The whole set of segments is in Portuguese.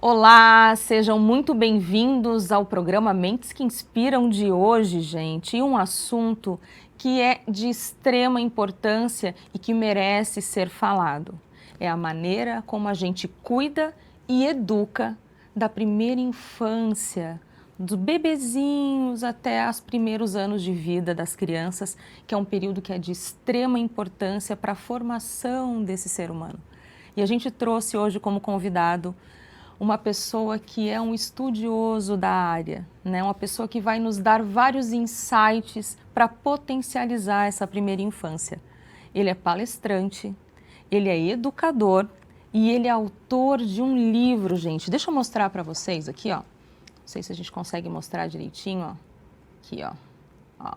Olá, sejam muito bem-vindos ao programa Mentes que Inspiram de hoje, gente. E um assunto que é de extrema importância e que merece ser falado. É a maneira como a gente cuida e educa da primeira infância, dos bebezinhos até os primeiros anos de vida das crianças, que é um período que é de extrema importância para a formação desse ser humano. E a gente trouxe hoje como convidado uma pessoa que é um estudioso da área, né? Uma pessoa que vai nos dar vários insights para potencializar essa primeira infância. Ele é palestrante, ele é educador e ele é autor de um livro, gente. Deixa eu mostrar para vocês aqui, ó. Não sei se a gente consegue mostrar direitinho, ó. Aqui, ó.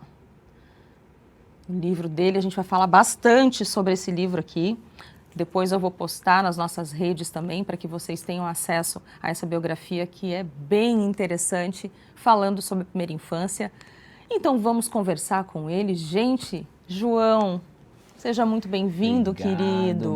O livro dele, a gente vai falar bastante sobre esse livro aqui. Depois eu vou postar nas nossas redes também para que vocês tenham acesso a essa biografia que é bem interessante, falando sobre a primeira infância. Então vamos conversar com ele. Gente, João, seja muito bem-vindo, querido.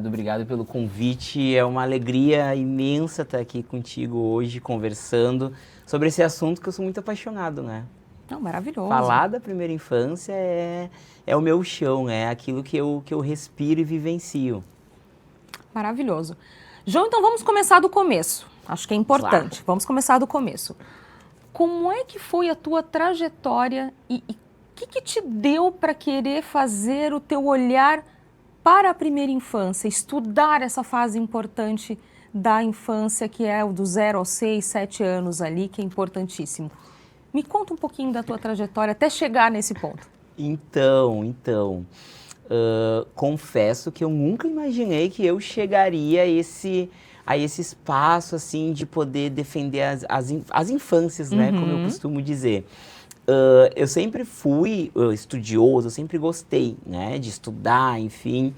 Obrigado pelo convite. É uma alegria imensa estar aqui contigo hoje, conversando sobre esse assunto que eu sou muito apaixonado, né? Não, maravilhoso. Falar da primeira infância é o meu chão, é aquilo que eu respiro e vivencio. Maravilhoso. João, então vamos começar do começo. Acho que é importante. Claro. Vamos começar do começo. Como é que foi a tua trajetória e o que te deu para querer fazer o teu olhar para a primeira infância, estudar essa fase importante da infância, que é o do 0 aos 6, 7 anos ali, que é importantíssimo. Me conta um pouquinho da tua trajetória até chegar nesse ponto. Então, confesso que eu nunca imaginei que eu chegaria a esse espaço, assim, de poder defender as infâncias, né, como eu costumo dizer. Eu sempre fui estudioso, eu sempre gostei, né, de estudar, enfim.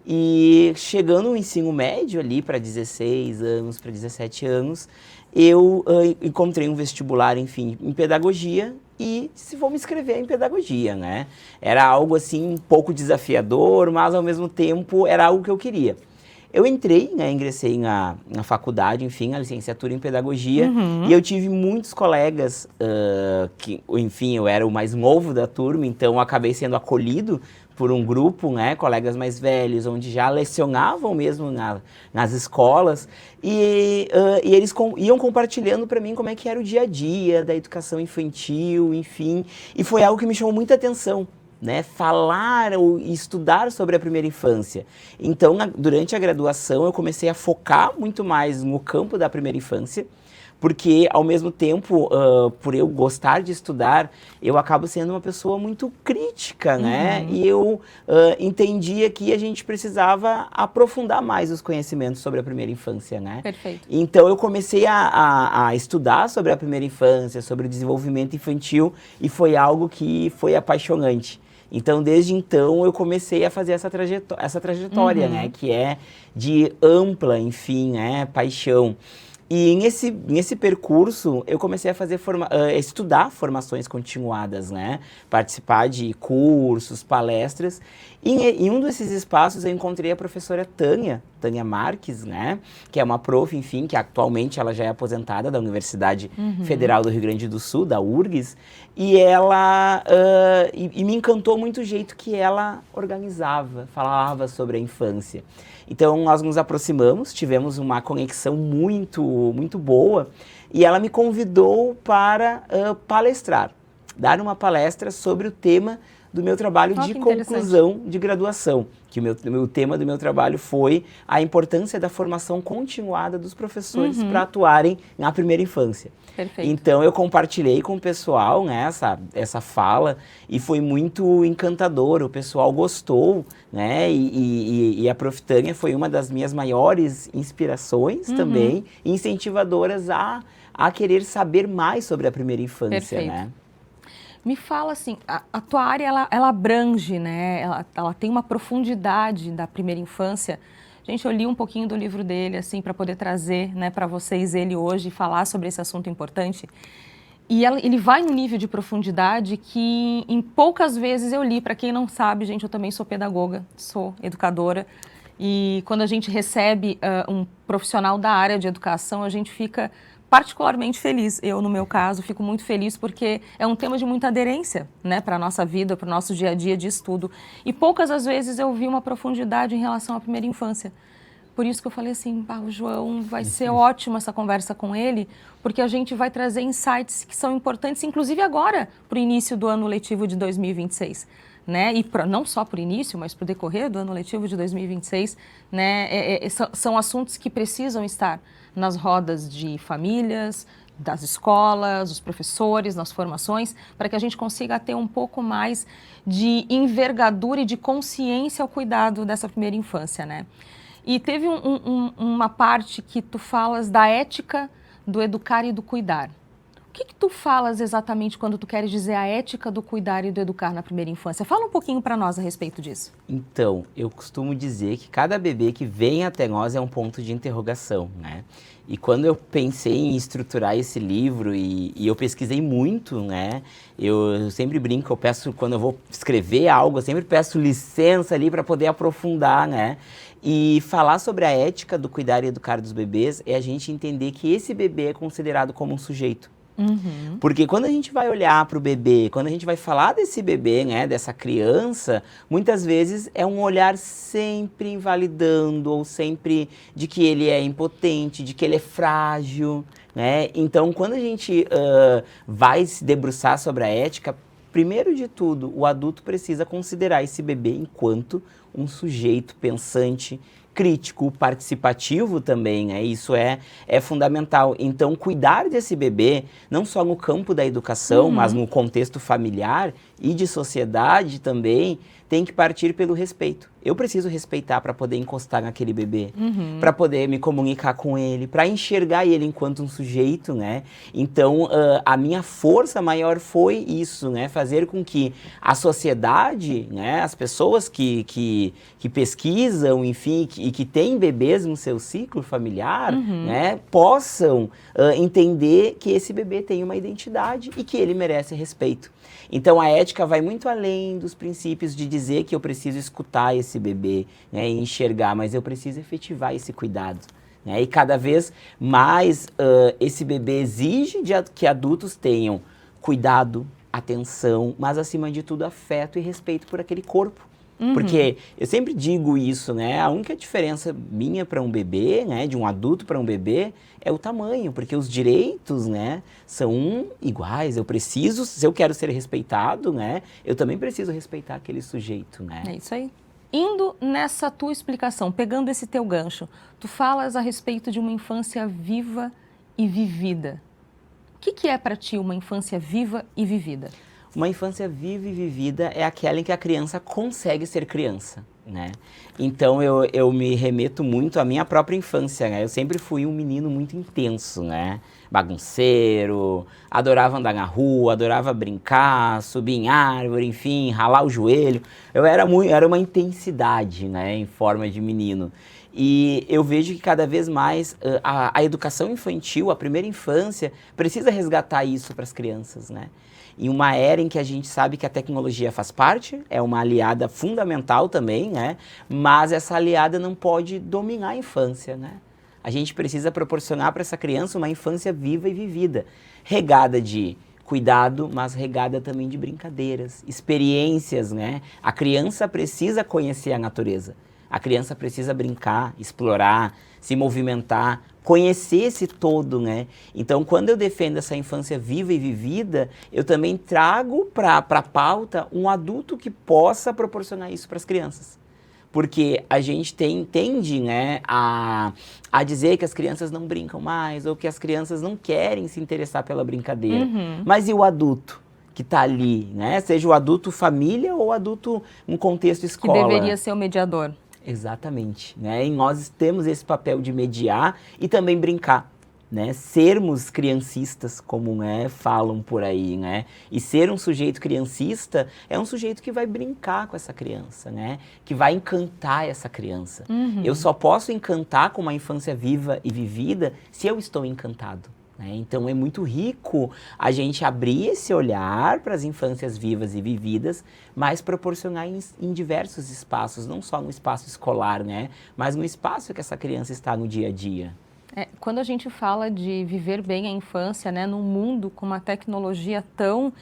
E chegando no ensino médio ali para 16 anos, para 17 anos, eu encontrei um vestibular, enfim, em pedagogia e se vou me inscrever em pedagogia, né? Era algo assim um pouco desafiador, mas ao mesmo tempo era algo que eu queria. Eu entrei, né, ingressei na faculdade, enfim, a licenciatura em pedagogia, e eu tive muitos colegas que, enfim, eu era o mais novo da turma, então eu acabei sendo acolhido por um grupo, né, colegas mais velhos, onde já lecionavam mesmo nas escolas, e eles iam compartilhando para mim como é que era o dia a dia da educação infantil, enfim, e foi algo que me chamou muita atenção, né, falar ou estudar sobre a primeira infância. Então, durante a graduação, eu comecei a focar muito mais no campo da primeira infância, porque, ao mesmo tempo, por eu gostar de estudar, eu acabo sendo uma pessoa muito crítica, né? E eu entendia que a gente precisava aprofundar mais os conhecimentos sobre a primeira infância, né? Perfeito. Então, eu comecei a estudar sobre a primeira infância, sobre o desenvolvimento infantil, e foi algo que foi apaixonante. Então, desde então, eu comecei a fazer essa trajetória, né? Que é de ampla, enfim, né, paixão. E nesse percurso, eu comecei a estudar formações continuadas, né? Participar de cursos, palestras. E em um desses espaços, eu encontrei a professora Tânia Marques, né? Que é uma prof, enfim, que atualmente ela já é aposentada da Universidade Federal do Rio Grande do Sul, da URGS. E ela me encantou muito o jeito que ela organizava, falava sobre a infância. Então, nós nos aproximamos, tivemos uma conexão muito boa, e ela me convidou para palestrar, dar uma palestra sobre o tema do meu trabalho de conclusão de graduação, que o tema do meu trabalho foi a importância da formação continuada dos professores para atuarem na primeira infância. Perfeito. Então, eu compartilhei com o pessoal, né, essa fala, e foi muito encantador, o pessoal gostou, né, e a Prof. Tânia foi uma das minhas maiores inspirações também, incentivadoras a querer saber mais sobre a primeira infância. Perfeito. Né? Me fala assim, a tua área ela abrange, né? Ela tem uma profundidade da primeira infância. Gente, eu li um pouquinho do livro dele, assim, para poder trazer, né, para vocês ele hoje e falar sobre esse assunto importante. E ele vai num nível de profundidade que em poucas vezes eu li. Para quem não sabe, gente, eu também sou pedagoga, sou educadora. E quando a gente recebe um profissional da área de educação, a gente fica particularmente feliz. Eu, no meu caso, fico muito feliz porque é um tema de muita aderência, né, para a nossa vida, para o nosso dia a dia de estudo. E poucas as vezes eu vi uma profundidade em relação à primeira infância. Por isso que eu falei assim, o João, vai ser ótima essa conversa com ele, porque a gente vai trazer insights que são importantes, inclusive agora, para o início do ano letivo de 2026. Né? E não só para o início, mas para o decorrer do ano letivo de 2026, né? São assuntos que precisam estar nas rodas de famílias, das escolas, dos professores, nas formações, para que a gente consiga ter um pouco mais de envergadura e de consciência ao cuidado dessa primeira infância, né? E teve uma parte que tu falas da ética do educar e do cuidar. O que tu falas exatamente quando tu queres dizer a ética do cuidar e do educar na primeira infância? Fala um pouquinho para nós a respeito disso. Então, eu costumo dizer que cada bebê que vem até nós é um ponto de interrogação, né? E quando eu pensei em estruturar esse livro e eu pesquisei muito, né? Eu sempre brinco, eu peço, quando eu vou escrever algo, eu sempre peço licença ali para poder aprofundar, né? E falar sobre a ética do cuidar e educar dos bebês é a gente entender que esse bebê é considerado como um sujeito. Uhum. Porque quando a gente vai olhar para o bebê, quando a gente vai falar desse bebê, né, dessa criança, muitas vezes é um olhar sempre invalidando ou sempre de que ele é impotente, de que ele é frágil, né? Então, quando a gente vai se debruçar sobre a ética, primeiro de tudo, o adulto precisa considerar esse bebê enquanto um sujeito pensante, crítico, participativo também, né? Isso é fundamental. Então, cuidar desse bebê, não só no campo da educação, mas no contexto familiar e de sociedade também, tem que partir pelo respeito. Eu preciso respeitar para poder encostar naquele bebê, para poder me comunicar com ele, para enxergar ele enquanto um sujeito, né? Então, a minha força maior foi isso, né? Fazer com que a sociedade, né? As pessoas que pesquisam, enfim, e que têm bebês no seu ciclo familiar, né? Possam entender que esse bebê tem uma identidade e que ele merece respeito. Então, a ética vai muito além dos princípios de dizer que eu preciso escutar esse bebê, né, e enxergar, mas eu preciso efetivar esse cuidado. Né? E cada vez mais esse bebê exige que adultos tenham cuidado, atenção, mas acima de tudo afeto e respeito por aquele corpo. Porque eu sempre digo isso, né? A única diferença minha para um bebê, né, de um adulto para um bebê, é o tamanho, porque os direitos, né, são iguais. Eu preciso, se eu quero ser respeitado, né, eu também preciso respeitar aquele sujeito, né? É isso aí. Indo nessa tua explicação, pegando esse teu gancho, tu falas a respeito de uma infância viva e vivida. O que é para ti uma infância viva e vivida? Uma infância viva e vivida é aquela em que a criança consegue ser criança, né? Então, eu me remeto muito à minha própria infância, né? Eu sempre fui um menino muito intenso, né? Bagunceiro, adorava andar na rua, adorava brincar, subir em árvore, enfim, ralar o joelho. Era uma intensidade, né? Em forma de menino. E eu vejo que cada vez mais a educação infantil, a primeira infância, precisa resgatar isso para as crianças, né? Em uma era em que a gente sabe que a tecnologia faz parte, é uma aliada fundamental também, né? Mas essa aliada não pode dominar a infância, né? A gente precisa proporcionar para essa criança uma infância viva e vivida, regada de cuidado, mas regada também de brincadeiras, experiências, né? A criança precisa conhecer a natureza. A criança precisa brincar, explorar, se movimentar, conhecer esse todo, né? Então, quando eu defendo essa infância viva e vivida, eu também trago para a pauta um adulto que possa proporcionar isso para as crianças. Porque a gente tende, né, a dizer que as crianças não brincam mais, ou que as crianças não querem se interessar pela brincadeira. Mas e o adulto que está ali, né? Seja o adulto família ou o adulto em contexto escola. Que deveria ser o mediador. Exatamente, né? E nós temos esse papel de mediar e também brincar, né? Sermos criancistas, como, né, falam por aí, né? E ser um sujeito criancista é um sujeito que vai brincar com essa criança, né? Que vai encantar essa criança. Eu só posso encantar com uma infância viva e vivida se eu estou encantado. né? Então é muito rico a gente abrir esse olhar para as infâncias vivas e vividas, mas proporcionar em diversos espaços, não só no espaço escolar, né? Mas no espaço que essa criança está no dia a dia. Quando a gente fala de viver bem a infância, né, num mundo com uma tecnologia tão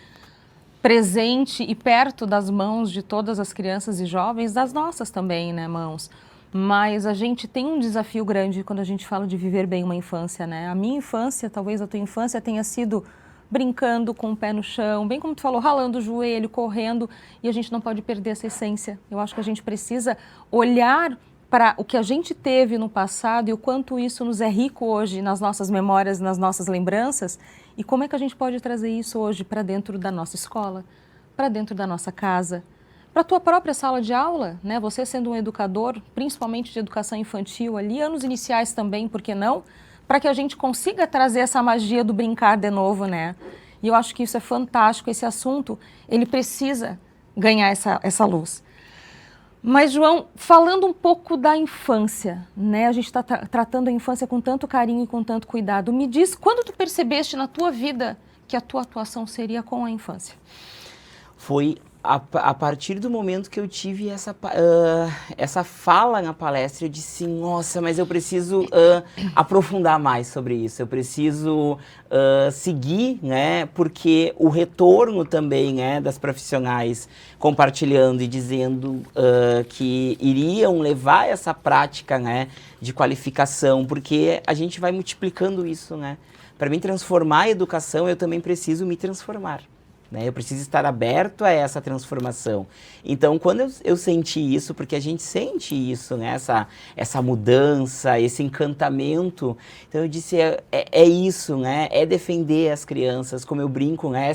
presente e perto das mãos de todas as crianças e jovens, das nossas também, né, mãos. Mas a gente tem um desafio grande quando a gente fala de viver bem uma infância, né? A minha infância, talvez a tua infância tenha sido brincando com o pé no chão, bem como tu falou, ralando o joelho, correndo, e a gente não pode perder essa essência. Eu acho que a gente precisa olhar para o que a gente teve no passado e o quanto isso nos é rico hoje nas nossas memórias, nas nossas lembranças, e como é que a gente pode trazer isso hoje para dentro da nossa escola, para dentro da nossa casa, para a tua própria sala de aula, né? Você sendo um educador, principalmente de educação infantil ali, anos iniciais também, por que não? Para que a gente consiga trazer essa magia do brincar de novo, né? E eu acho que isso é fantástico, esse assunto, ele precisa ganhar essa luz. Mas, João, falando um pouco da infância, né? A gente está tratando a infância com tanto carinho e com tanto cuidado. Me diz, quando tu percebeste na tua vida que a tua atuação seria com a infância? Foi a partir do momento que eu tive essa fala na palestra, eu disse, nossa, mas eu preciso aprofundar mais sobre isso, eu preciso seguir, né, porque o retorno também, né, das profissionais compartilhando e dizendo que iriam levar essa prática, né, de qualificação, porque a gente vai multiplicando isso, né. Para mim transformar a educação, eu também preciso me transformar. Né? Eu preciso estar aberto a essa transformação. Então, quando eu senti isso, porque a gente sente isso, né? Essa mudança, esse encantamento, então eu disse, é isso, né? É defender as crianças, como eu brinco, né?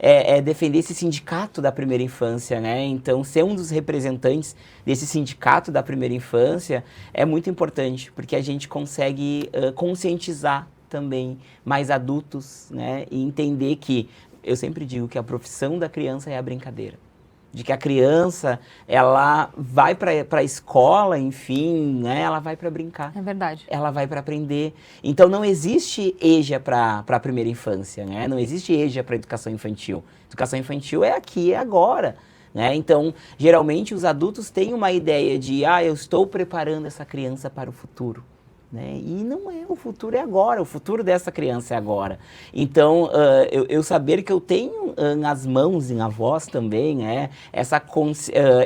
É defender esse sindicato da primeira infância, né? Então, ser um dos representantes desse sindicato da primeira infância é muito importante, porque a gente consegue conscientizar também mais adultos, né? E entender que eu sempre digo que a profissão da criança é a brincadeira. De que a criança, ela vai para a escola, enfim, né? Ela vai para brincar. É verdade. Ela vai para aprender. Então, não existe EJA para a primeira infância, né? Não existe EJA para educação infantil. Educação infantil é aqui, é agora. Né? Então, geralmente, os adultos têm uma ideia de, eu estou preparando essa criança para o futuro. Né? E não é, o futuro é agora, o futuro dessa criança é agora. Então, eu saber que eu tenho nas mãos e na voz também,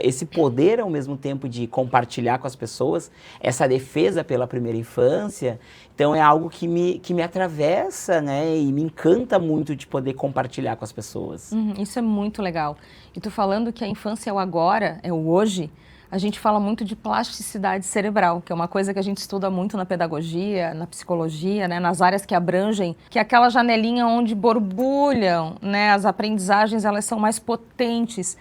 esse poder ao mesmo tempo de compartilhar com as pessoas, essa defesa pela primeira infância, então é algo que me atravessa, né? E me encanta muito de poder compartilhar com as pessoas. Isso é muito legal. E tu falando que a infância é o agora, é o hoje, a gente fala muito de plasticidade cerebral, que é uma coisa que a gente estuda muito na pedagogia, na psicologia, né, nas áreas que abrangem, que é aquela janelinha onde borbulham, né, as aprendizagens, elas são mais potentes.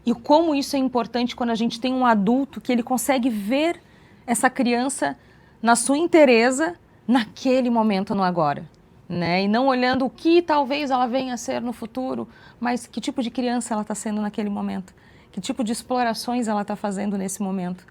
E como isso é importante quando a gente tem um adulto que ele consegue ver essa criança na sua inteireza, naquele momento, no agora. Né? E não olhando o que talvez ela venha a ser no futuro, mas que tipo de criança ela está sendo naquele momento. Que tipo de explorações ela está fazendo nesse momento,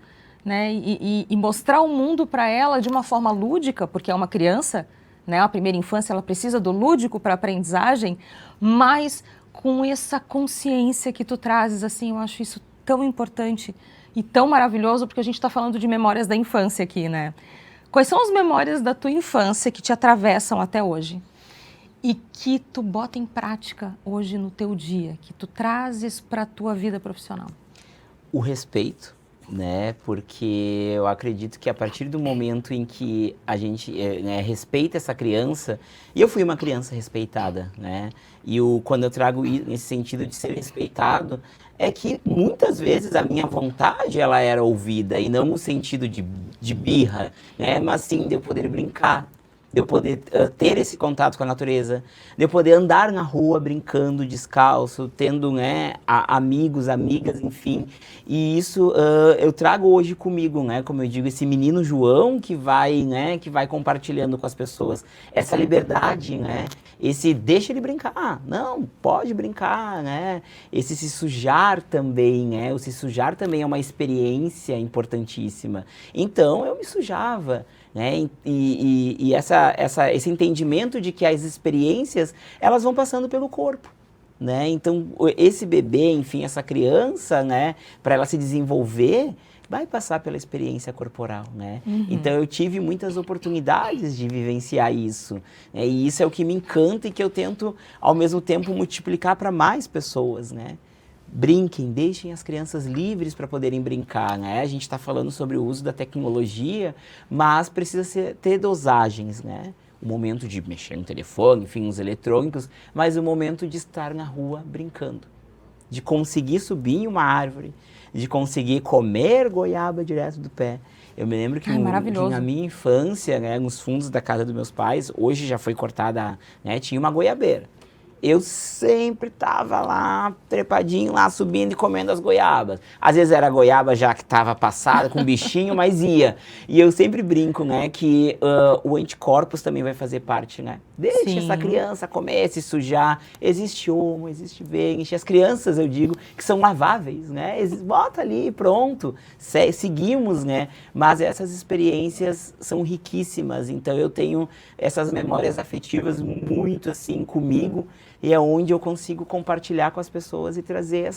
né? E mostrar o mundo para ela de uma forma lúdica, porque é uma criança, né? A primeira infância ela precisa do lúdico para aprendizagem, mas com essa consciência que tu trazes, assim, eu acho isso tão importante e tão maravilhoso, porque a gente está falando de memórias da infância aqui, né? Quais são as memórias da tua infância que te atravessam até hoje? E que tu bota em prática hoje no teu dia, que tu trazes para a tua vida profissional? O respeito, né? Porque eu acredito que a partir do momento em que a gente respeita essa criança, e eu fui uma criança respeitada, né? E quando eu trago nesse sentido de ser respeitado, é que muitas vezes a minha vontade ela era ouvida, e não no sentido de birra, né? Mas sim de eu poder brincar, de eu poder ter esse contato com a natureza, de eu poder andar na rua brincando descalço, tendo, né, amigos, amigas, enfim. E isso eu trago hoje comigo, né, como eu digo, esse menino João que vai compartilhando com as pessoas essa liberdade, né, esse deixa ele brincar, não, pode brincar, né, esse se sujar também, né, o se sujar também é uma experiência importantíssima. Então eu me sujava, né? E esse entendimento de que as experiências, elas vão passando pelo corpo, né? Então, esse bebê, enfim, essa criança, né, para ela se desenvolver, vai passar pela experiência corporal, né? Então, eu tive muitas oportunidades de vivenciar isso, né? E isso é o que me encanta e que eu tento, ao mesmo tempo, multiplicar para mais pessoas, né? Brinquem, deixem as crianças livres para poderem brincar, né? A gente está falando sobre o uso da tecnologia, mas precisa ter dosagens, né? O momento de mexer no telefone, enfim, os eletrônicos, mas o momento de estar na rua brincando, de conseguir subir em uma árvore, de conseguir comer goiaba direto do pé. Eu me lembro que na minha infância, né, nos fundos da casa dos meus pais, hoje já foi cortada, né, tinha uma goiabeira. Eu sempre estava lá, trepadinho lá, subindo e comendo as goiabas. Às vezes era goiaba já que estava passada, com bichinho, mas ia. E eu sempre brinco, né, que o anticorpos também vai fazer parte, né? Deixa essa criança comer, se sujar. Existe homo, existe verde. As crianças, eu digo, que são laváveis, né? Bota ali, pronto. Seguimos, né? Mas essas experiências são riquíssimas. Então eu tenho essas memórias afetivas muito, assim, comigo. E é onde eu consigo compartilhar com as pessoas e trazer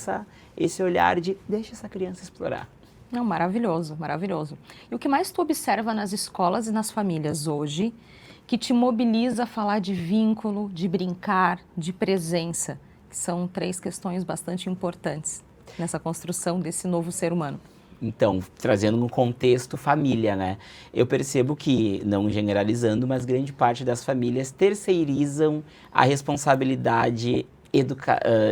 esse olhar de deixa essa criança explorar. Não, maravilhoso, maravilhoso. E o que mais tu observa nas escolas e nas famílias hoje que te mobiliza a falar de vínculo, de brincar, de presença, que são 3 questões bastante importantes nessa construção desse novo ser humano? Então, trazendo no contexto família, né? Eu percebo que, não generalizando, mas grande parte das famílias terceirizam a responsabilidade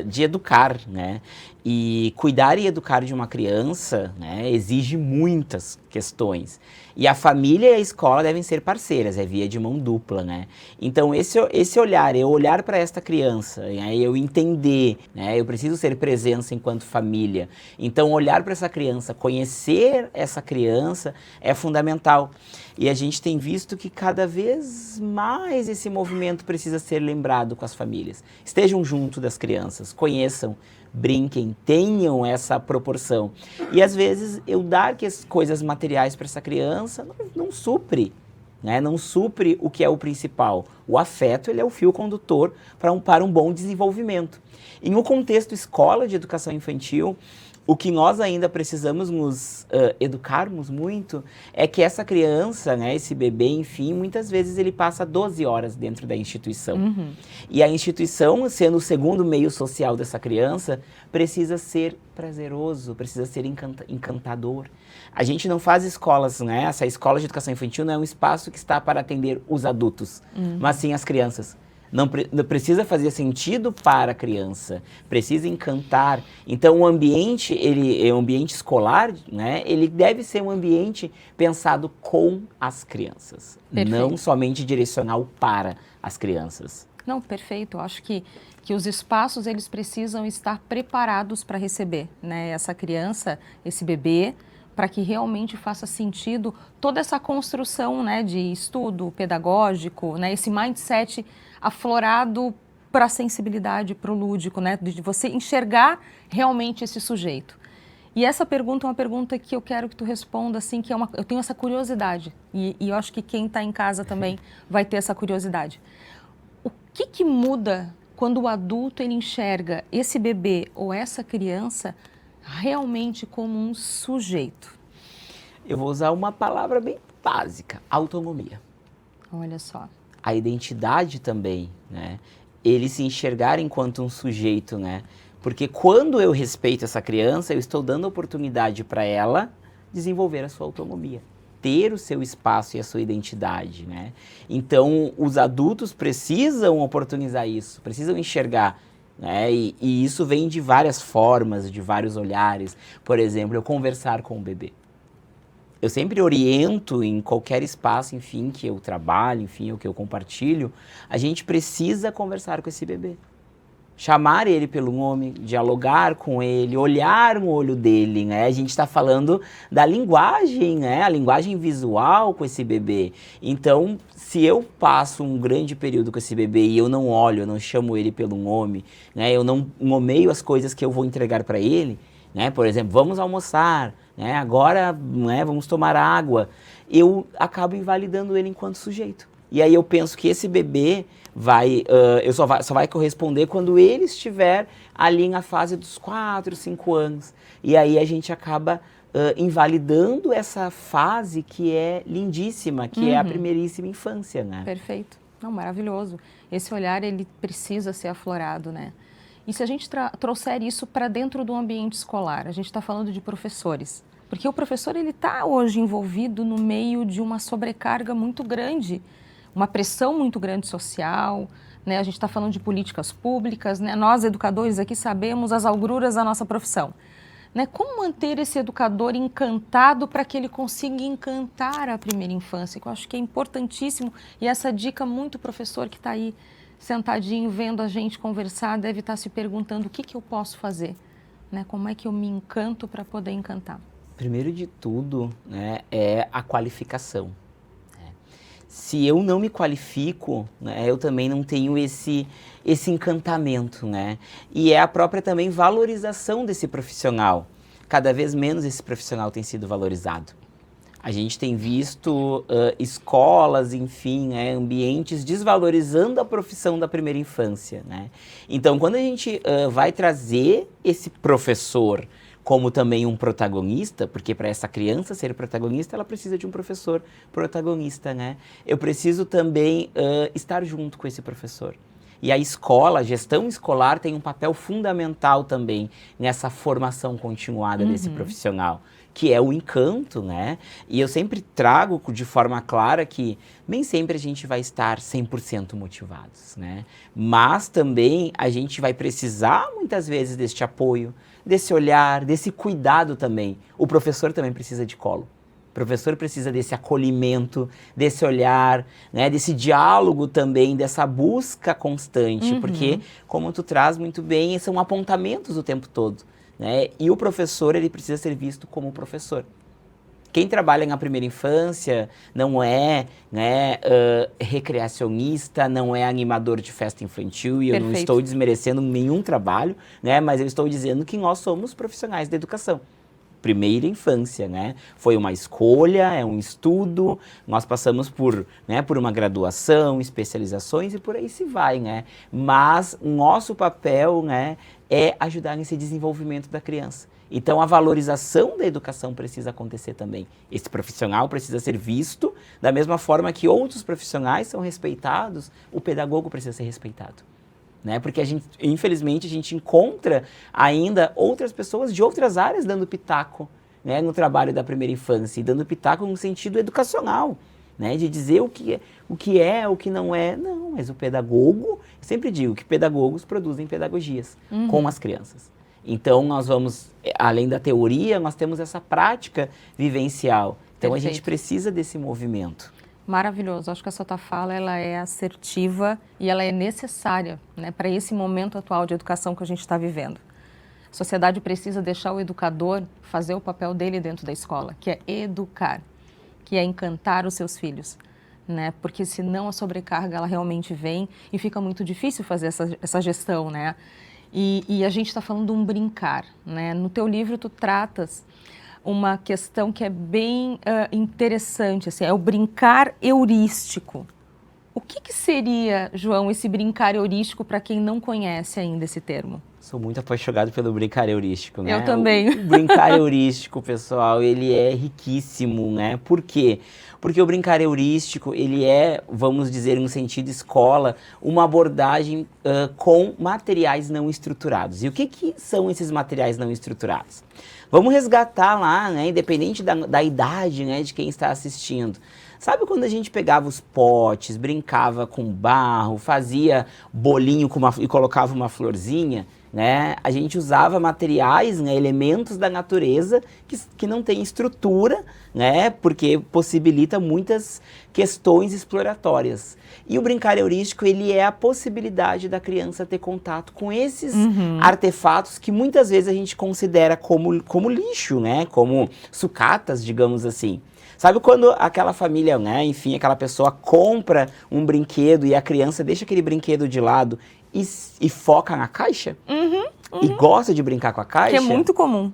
de educar, né? E cuidar e educar de uma criança, né, exige muitas questões. E a família e a escola devem ser parceiras, é via de mão dupla, né? Então, esse olhar, eu olhar para esta criança, né, eu entender, né, eu preciso ser presença enquanto família. Então, olhar para essa criança, conhecer essa criança é fundamental. E a gente tem visto que cada vez mais esse movimento precisa ser lembrado com as famílias. Estejam junto das crianças, conheçam, brinquem, tenham essa proporção. E às vezes eu dar coisas materiais para essa criança não supre, né? Não supre o que é o principal. O afeto, ele é o fio condutor para um bom desenvolvimento. Em um contexto escola de educação infantil, o que nós ainda precisamos nos educarmos muito é que essa criança, né, esse bebê, enfim, muitas vezes ele passa 12 horas dentro da instituição. E a instituição, sendo o segundo meio social dessa criança, precisa ser prazeroso, precisa ser encantador. A gente não faz escolas, né? Essa escola de educação infantil não é um espaço que está para atender os adultos, mas sim as crianças. Não precisa fazer sentido para a criança, precisa encantar. Então, o ambiente escolar, né, ele deve ser um ambiente pensado com as crianças, não somente direcional para as crianças. Não, perfeito. Eu acho que os espaços, eles precisam estar preparados para receber, né, essa criança, esse bebê, para que realmente faça sentido toda essa construção, né, de estudo pedagógico, né, esse mindset aflorado para a sensibilidade, para o lúdico, né, de você enxergar realmente esse sujeito. E essa pergunta é uma pergunta que eu quero que tu responda, assim, que eu tenho essa curiosidade, e eu acho que quem está em casa também vai ter essa curiosidade. O que muda quando o adulto ele enxerga esse bebê ou essa criança realmente como um sujeito? Eu vou usar uma palavra bem básica, autonomia. Olha só. A identidade também, né? Ele se enxergar enquanto um sujeito, né? Porque quando eu respeito essa criança, eu estou dando oportunidade para ela desenvolver a sua autonomia, ter o seu espaço e a sua identidade, né? Então, os adultos precisam oportunizar isso, precisam enxergar, né? E isso vem de várias formas, de vários olhares. Por exemplo, eu conversar com o bebê. Eu sempre oriento em qualquer espaço, enfim, que eu trabalho, enfim, ou que eu compartilho, a gente precisa conversar com esse bebê. Chamar ele pelo nome, dialogar com ele, olhar no olho dele, né? A gente está falando da linguagem, né? A linguagem visual com esse bebê. Então, se eu passo um grande período com esse bebê e eu não olho, eu não chamo ele pelo nome, né? Eu não nomeio as coisas que eu vou entregar para ele, né? Por exemplo, vamos almoçar, né? Agora, né, vamos tomar água. Eu acabo invalidando ele enquanto sujeito. E aí eu penso que esse bebê só vai corresponder quando ele estiver ali na fase dos 4, 5 anos. E aí a gente acaba invalidando essa fase que é lindíssima, que é a primeiríssima infância, né? Perfeito. Não, maravilhoso. Esse olhar, ele precisa ser aflorado, né? E se a gente trouxer isso para dentro do ambiente escolar, a gente está falando de professores, porque o professor, ele está hoje envolvido no meio de uma sobrecarga muito grande, uma pressão muito grande social, né? A gente está falando de políticas públicas, né? Nós, educadores, aqui sabemos as agruras da nossa profissão. Né? Como manter esse educador encantado para que ele consiga encantar a primeira infância? Que eu acho que é importantíssimo, e essa dica muito professor que está aí sentadinho vendo a gente conversar deve estar se perguntando o que eu posso fazer, né? Como é que eu me encanto para poder encantar? Primeiro de tudo, né, é a qualificação. Se eu não me qualifico, né, eu também não tenho esse encantamento, né? E é a própria também valorização desse profissional. Cada vez menos esse profissional tem sido valorizado. A gente tem visto escolas, enfim, ambientes desvalorizando a profissão da primeira infância, né? Então, quando a gente vai trazer esse professor como também um protagonista, porque para essa criança ser protagonista, ela precisa de um professor protagonista, né? Eu preciso também estar junto com esse professor. E a escola, a gestão escolar tem um papel fundamental também nessa formação continuada desse profissional, que é o encanto, né? E eu sempre trago de forma clara que nem sempre a gente vai estar 100% motivados, né? Mas também a gente vai precisar muitas vezes deste apoio, desse olhar, desse cuidado também. O professor também precisa de colo. O professor precisa desse acolhimento, desse olhar, né, desse diálogo também, dessa busca constante, porque, como tu traz muito bem, são apontamentos o tempo todo, né? E o professor, ele precisa ser visto como professor. Quem trabalha na primeira infância não é, né, recreacionista, não é animador de festa infantil, e eu não estou desmerecendo nenhum trabalho, né, mas eu estou dizendo que nós somos profissionais da educação. Primeira infância, né? Foi uma escolha, é um estudo, nós passamos por uma graduação, especializações e por aí se vai, né? Mas o nosso papel, né, é ajudar nesse desenvolvimento da criança. Então, a valorização da educação precisa acontecer também. Esse profissional precisa ser visto da mesma forma que outros profissionais são respeitados, o pedagogo precisa ser respeitado. Né? Porque infelizmente, a gente encontra ainda outras pessoas de outras áreas dando pitaco, né, no trabalho da primeira infância, e dando pitaco no sentido educacional, né, de dizer o que é, o que não é. Não, mas o pedagogo, eu sempre digo que pedagogos produzem pedagogias com as crianças. Então, nós vamos, além da teoria, nós temos essa prática vivencial. Então, a gente precisa desse movimento. Maravilhoso. Acho que essa tua fala, ela é assertiva e ela é necessária, né, para esse momento atual de educação que a gente está vivendo. A sociedade precisa deixar o educador fazer o papel dele dentro da escola, que é educar, que é encantar os seus filhos, né? Porque senão a sobrecarga, ela realmente vem e fica muito difícil fazer essa gestão, né? E a gente está falando de um brincar, né? No teu livro tu tratas uma questão que é bem interessante, assim, é o brincar heurístico. O que seria, João, esse brincar heurístico para quem não conhece ainda esse termo? Sou muito apaixonado pelo brincar heurístico, né? Eu também. O brincar heurístico, pessoal, ele é riquíssimo, né? Por quê? Porque o brincar heurístico, ele é, vamos dizer, no sentido escola, uma abordagem com materiais não estruturados. E o que são esses materiais não estruturados? Vamos resgatar lá, né, independente da idade, né, de quem está assistindo. Sabe quando a gente pegava os potes, brincava com barro, fazia bolinho e colocava uma florzinha, né? A gente usava materiais, né, elementos da natureza que não tem estrutura, né, porque possibilita muitas questões exploratórias. E o brincar heurístico, ele é a possibilidade da criança ter contato com esses artefatos que muitas vezes a gente considera como lixo, né, como sucatas, digamos assim. Sabe quando aquela família, né, enfim, aquela pessoa compra um brinquedo e a criança deixa aquele brinquedo de lado e foca na caixa? E gosta de brincar com a caixa? Que é muito comum.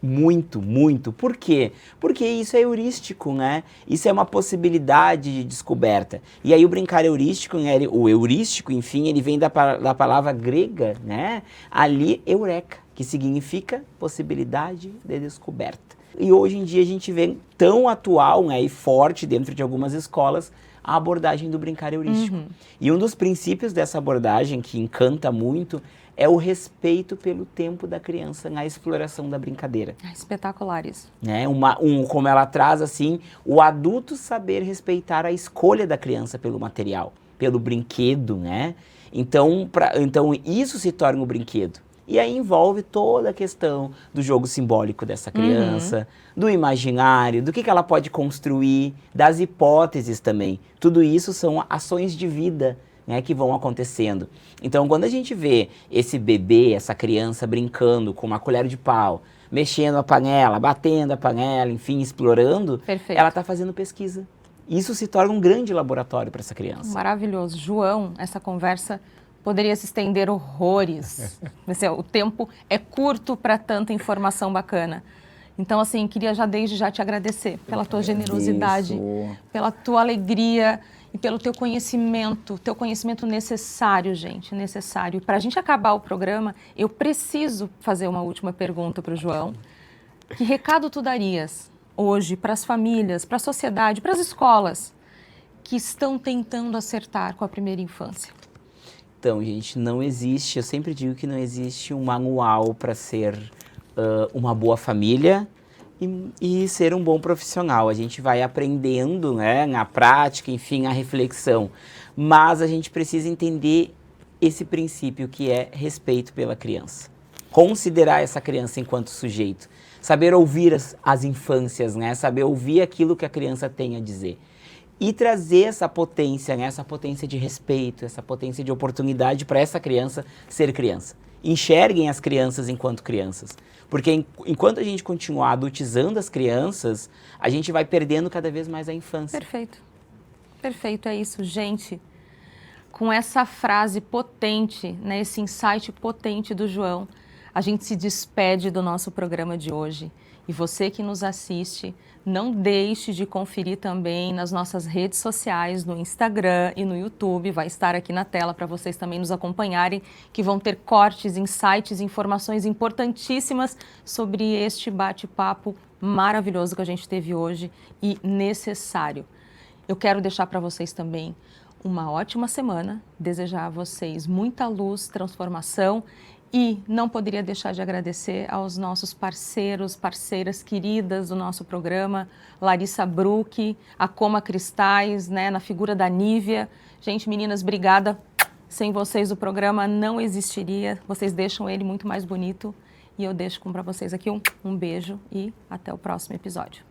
Muito, muito. Por quê? Porque isso é heurístico, né? Isso é uma possibilidade de descoberta. E aí o brincar heurístico, né? O heurístico, enfim, ele vem da palavra grega, né? Ali, eureka, que significa possibilidade de descoberta. E hoje em dia a gente vê tão atual, né, e forte dentro de algumas escolas a abordagem do brincar heurístico. E um dos princípios dessa abordagem que encanta muito é o respeito pelo tempo da criança na exploração da brincadeira. É espetacular isso. Né? Como ela traz, assim, o adulto saber respeitar a escolha da criança pelo material, pelo brinquedo, né? Então isso se torna um brinquedo. E aí envolve toda a questão do jogo simbólico dessa criança, do imaginário, do que ela pode construir, das hipóteses também. Tudo isso são ações de vida, né, que vão acontecendo. Então, quando a gente vê esse bebê, essa criança brincando com uma colher de pau, mexendo a panela, batendo a panela, enfim, explorando, Perfeito. Ela está fazendo pesquisa. Isso se torna um grande laboratório para essa criança. Maravilhoso. João, essa conversa poderia se estender horrores. O tempo é curto para tanta informação bacana. Então, assim, queria desde já te agradecer pela tua generosidade, pela tua alegria e pelo teu conhecimento necessário, gente, necessário. Para a gente acabar o programa, eu preciso fazer uma última pergunta para o João. Que recado tu darias hoje para as famílias, para a sociedade, para as escolas que estão tentando acertar com a primeira infância? Então, gente, não existe, eu sempre digo que não existe um manual para ser uma boa família e ser um bom profissional. A gente vai aprendendo, né, na prática, enfim, a reflexão. Mas a gente precisa entender esse princípio que é respeito pela criança. Considerar essa criança enquanto sujeito. Saber ouvir as infâncias, né, saber ouvir aquilo que a criança tem a dizer. E trazer essa potência, né, essa potência de respeito, essa potência de oportunidade para essa criança ser criança. Enxerguem as crianças enquanto crianças. Porque enquanto a gente continuar adultizando as crianças, a gente vai perdendo cada vez mais a infância. Perfeito. Perfeito, é isso. Gente, com essa frase potente, né, esse insight potente do João, a gente se despede do nosso programa de hoje. E você que nos assiste, não deixe de conferir também nas nossas redes sociais, no Instagram e no YouTube. Vai estar aqui na tela para vocês também nos acompanharem, que vão ter cortes, insights, informações importantíssimas sobre este bate-papo maravilhoso que a gente teve hoje e necessário. Eu quero deixar para vocês também uma ótima semana, desejar a vocês muita luz, transformação. E não poderia deixar de agradecer aos nossos parceiros, parceiras queridas do nosso programa, Larissa Bruck, a Coma Cristais, né, na figura da Nívia. Gente, meninas, obrigada. Sem vocês o programa não existiria. Vocês deixam ele muito mais bonito. E eu deixo para vocês aqui um beijo e até o próximo episódio.